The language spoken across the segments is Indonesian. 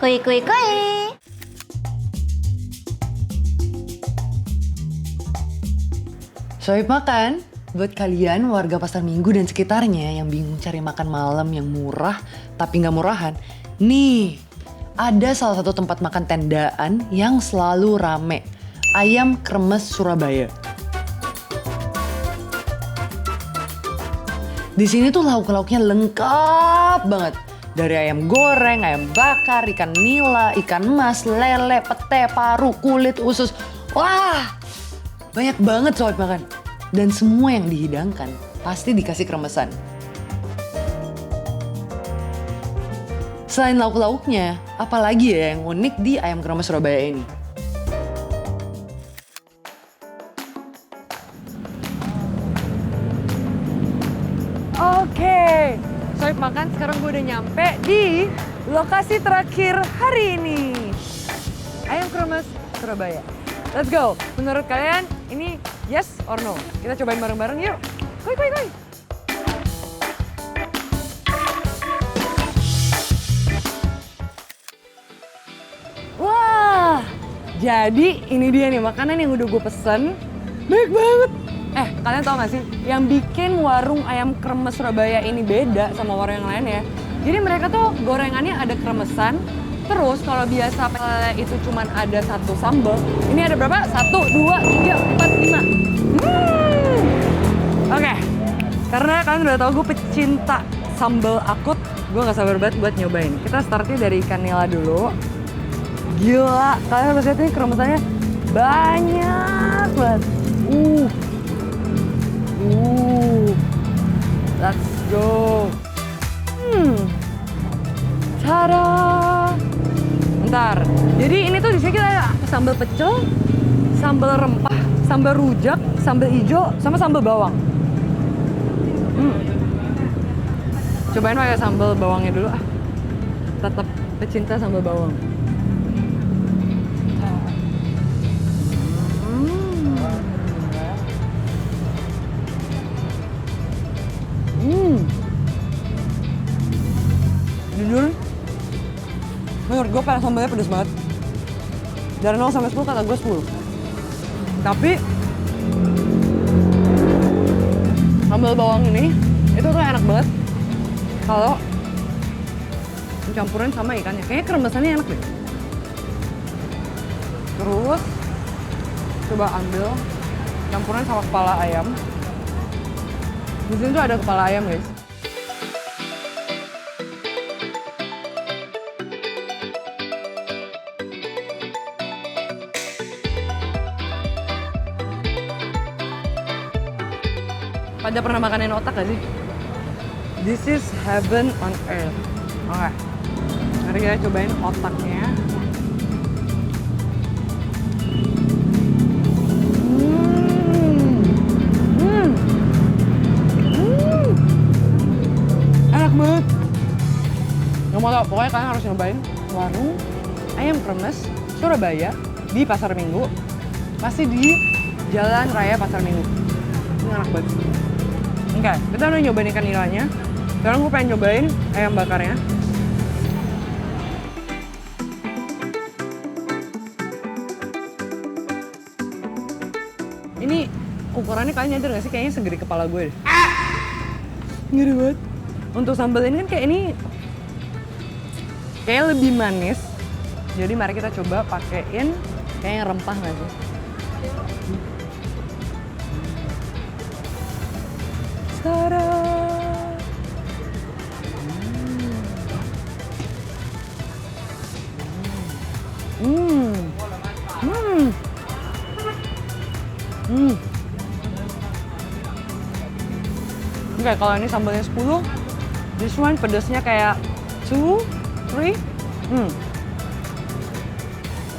Kue kue kue. Sohib makan, buat kalian warga Pasar Minggu dan sekitarnya yang bingung cari makan malam yang murah tapi nggak murahan. Nih, ada salah satu tempat makan tendaan yang selalu rame. Ayam Kremes Surabaya. Di sini tuh lauk-lauknya lengkap banget. Dari ayam goreng, ayam bakar, ikan nila, ikan mas, lele, pete, paru, kulit, usus. Wah, banyak banget sobat makan. Dan semua yang dihidangkan pasti dikasih kremesan. Selain lauk-lauknya, apalagi ya yang unik di ayam kremes Surabaya ini? Oke, sohib makan sekarang gue udah nyampe di lokasi terakhir hari ini. Ayam kremes Surabaya. Let's go. Menurut kalian ini yes or no? Kita cobain bareng-bareng yuk. Koi. Wah, jadi ini dia nih makanan yang udah gue pesen. Baik banget. Kalian tau gak sih, yang bikin warung ayam kremes Surabaya ini beda sama warung yang lain ya. Jadi mereka tuh gorengannya ada kremesan, terus kalau biasa pele itu cuman ada satu sambal, ini ada berapa? 1, 2, 3, 4, 5. Oke, karena kalian udah tau gue pecinta sambal akut, gue gak sabar banget buat nyobain. Kita startnya dari ikan nila dulu. Gila, kalian harus lihat ini kremesannya banyak banget. Let's go. Tada. Bentar. Jadi ini tuh di sini kita ada sambal pecel, sambal rempah, sambal rujak, sambal hijau, sama sambal bawang. Cobain pakai sambal bawangnya dulu ah. Tetap pecinta sambal bawang. Jujur, menurut gue sambalnya pedas banget. Dari 0 sampai 10 kata gue 10. Tapi sambal bawang ini itu tuh enak banget kalau dicampurin sama ikannya. Kayaknya kremesannya enak deh. Terus coba ambil campuran sama kepala ayam. Di sini tuh ada kepala ayam guys. Pada pernah makanin otak gak sih? This is heaven on earth. Oke, mari kita cobain otaknya. Enak banget. Gak mau tau, pokoknya kalian harus nyobain warung ayam kremes Surabaya di Pasar Minggu. Pasti di Jalan Raya Pasar Minggu. Ini enak banget. Oke, kita udah nyobain ikan nilanya. Sekarang gue pengen nyobain ayam bakarnya. Ini ukurannya kalian nyadar gak sih? Kayaknya segede kepala gue deh. Ngeri banget. Untuk sambal ini kan kayak ini kayak lebih manis. Jadi mari kita coba pakein kayak yang rempah gak sih? Tada! Oke, kalau ini sambalnya 10, this one pedasnya kayak 2, 3.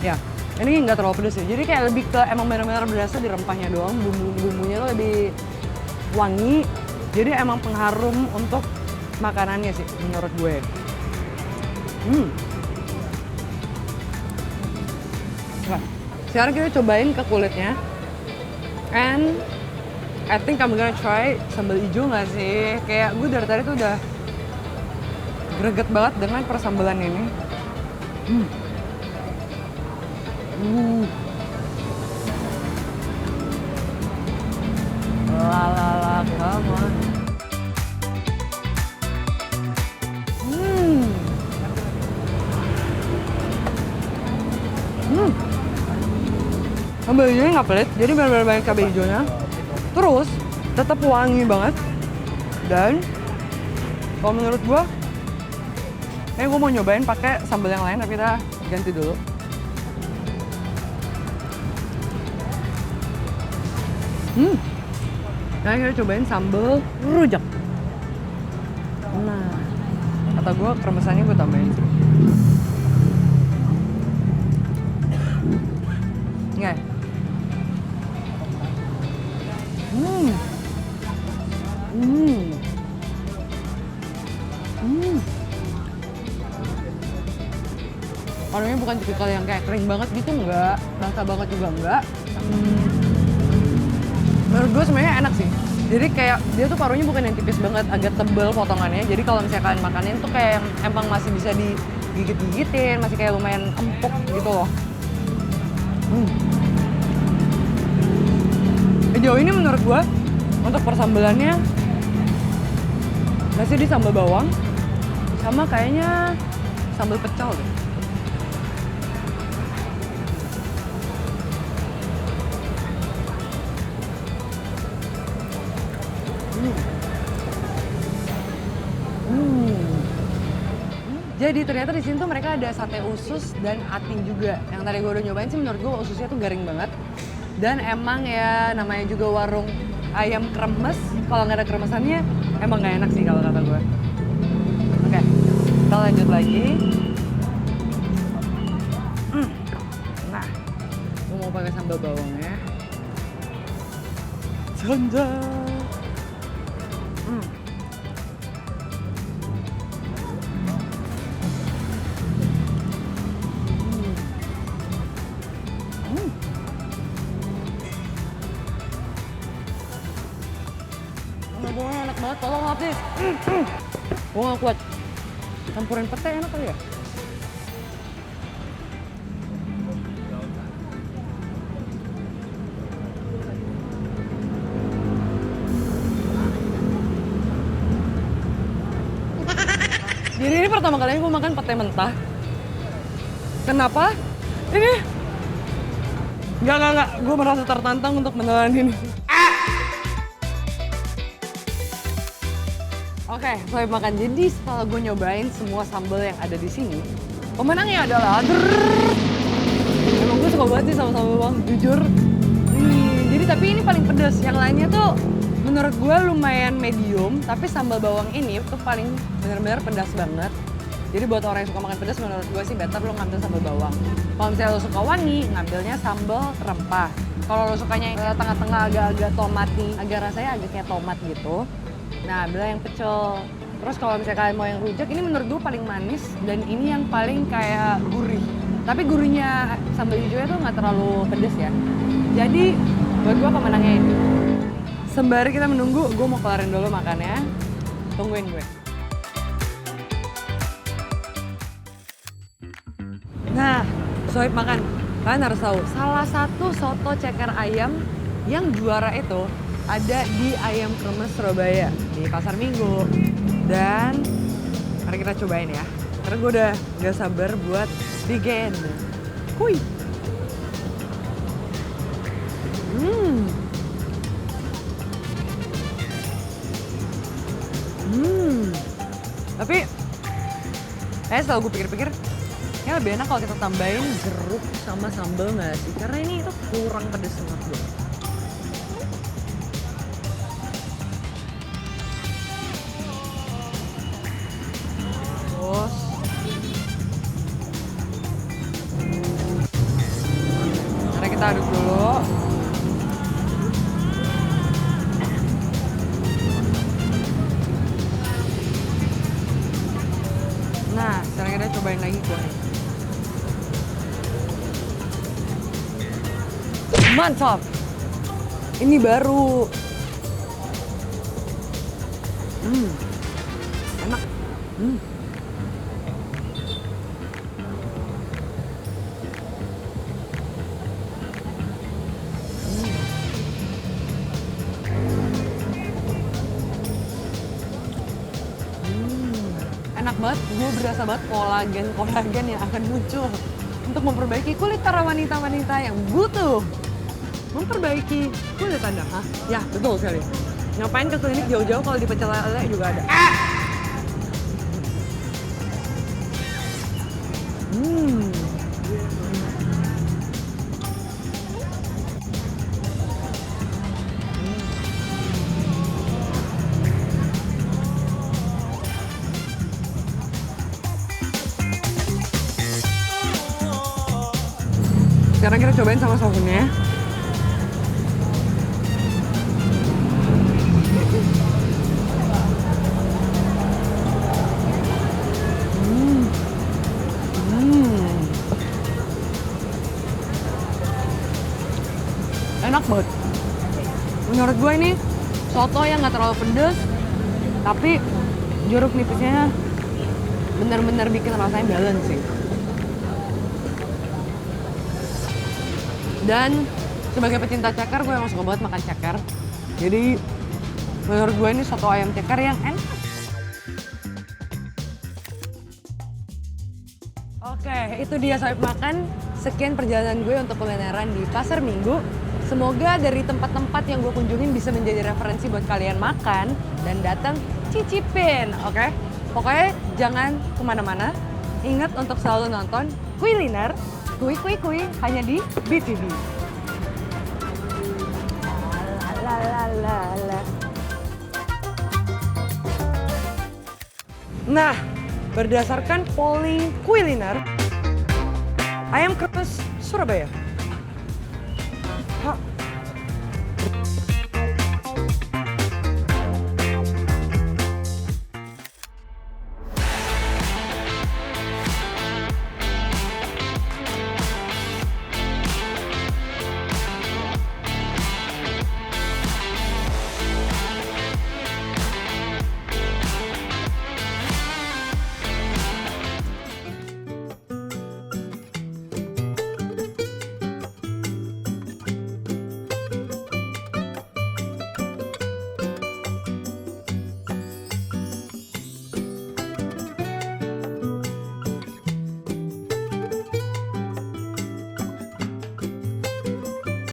Ya, ini nggak terlalu pedas ya. Jadi kayak lebih ke emang benar-benar berasa di rempahnya doang. Bumbu-bumbunya tuh lebih wangi. Jadi emang pengharum untuk makanannya sih menurut gue. Nah, sekarang kita cobain ke kulitnya. And I think I'm gonna try sambal hijau nggak sih? Kayak gue dari tadi tuh udah greget banget dengan persambalan ini. Hmm. La la la, come on. Hmm. Hmm. Sambal hijaunya nggak pelit, jadi benar-benar banyak cabai hijaunya. Terus tetap wangi banget. Dan kalau menurut gua, gua mau nyobain pakai sambal yang lain, tapi kita ganti dulu. Nah, kita cobain sambal rujak. Nah, kata gua kremesannya gua tambahin sih. Nggak. Orangnya bukan tipikal yang kayak kering banget gitu, enggak. Basah banget juga enggak. Menurut gue sebenarnya enak sih. Jadi kayak dia tuh parunya bukan yang tipis banget, agak tebel potongannya. Jadi kalau misalnya kalian makanin tuh kayak yang emang masih bisa digigit-gigitin, masih kayak lumayan empuk gitu loh. Sejauh ini menurut gue untuk persambalannya masih di sambal bawang sama kayaknya sambal pecel deh. Jadi ternyata di sini tuh mereka ada sate usus dan ating juga. Yang tadi gue udah nyobain sih menurut gue ususnya tuh garing banget. Dan emang ya namanya juga warung ayam kremes. Kalau nggak ada kremesannya emang nggak enak sih kalau kata gue. Oke, kita lanjut lagi. Nah, gue mau pakai sambal bawangnya. Jangan. Bawangnya enak banget, tolong habis. Gue gak kuat. Campurin pete enak kali ya? Jadi ini pertama kalinya gue makan pete mentah. Kenapa? Ini Enggak. Gue merasa tertantang untuk menelan ini. Oke, selesai makan. Jadi setelah gue nyobain semua sambal yang ada di sini, pemenangnya adalah emang gue suka banget sih sama sambal bawang, jujur. Jadi tapi ini paling pedas. Yang lainnya tuh menurut gue lumayan medium, tapi sambal bawang ini tuh paling benar-benar pedas banget. Jadi buat orang yang suka makan pedas, menurut gue sih better lo ngambil sambal bawang. Kalau misalnya lo suka wangi, ngambilnya sambal rempah. Kalau lo sukanya tengah-tengah agak-agak tomati, agak rasanya agak kayak tomat gitu, nah, ambilnya yang pecel. Terus kalau misalnya kalian mau yang rujak, ini menurut gue paling manis dan ini yang paling kayak gurih. Tapi gurihnya sambal hijaunya tuh nggak terlalu pedes ya. Jadi buat gue pemenangnya ini. Sembari kita menunggu, gue mau kelarin dulu makannya. Tungguin gue. Nah, sohib makan. Kalian harus tahu, salah satu soto ceker ayam yang juara itu ada di Ayam Kremes Surabaya di Pasar Minggu. Dan mari kita cobain ya. Karena gue udah gak sabar buat bikin. Kuy. Tapi setelah gue pikir-pikir, ya lebih enak kalau kita tambahin jeruk sama sambal nggak sih? Karena ini tuh kurang pedes banget gue. Terus karena kita aduk dulu. Nah, sekarang kita cobain lagi kuahnya. Mantap! Ini baru. Enak. enak banget, gue berasa banget kolagen yang akan muncul untuk memperbaiki kulit para wanita-wanita yang butuh memperbaiki kulit Anda. Hah? Ya, betul sekali. Ngapain ke klinik jauh-jauh kalau di Pecel Lele juga ada. Sekarang kita cobain sama sosnya. Enak banget. Menurut gue ini soto yang nggak terlalu pedes, tapi jeruk nipisnya bener-bener bikin rasanya balance sih. Dan sebagai pecinta ceker, gue emang suka banget makan ceker. Jadi menurut gue ini soto ayam ceker yang enak. Oke, itu dia Sohib Makan. Sekian perjalanan gue untuk kulineran di Pasar Minggu. Semoga dari tempat-tempat yang gue kunjungin bisa menjadi referensi buat kalian makan dan datang cicipin, oke? Pokoknya jangan kemana-mana. Ingat untuk selalu nonton Kuliner Kui hanya di BTV. Nah, berdasarkan polling kuliner, ayam kremes Surabaya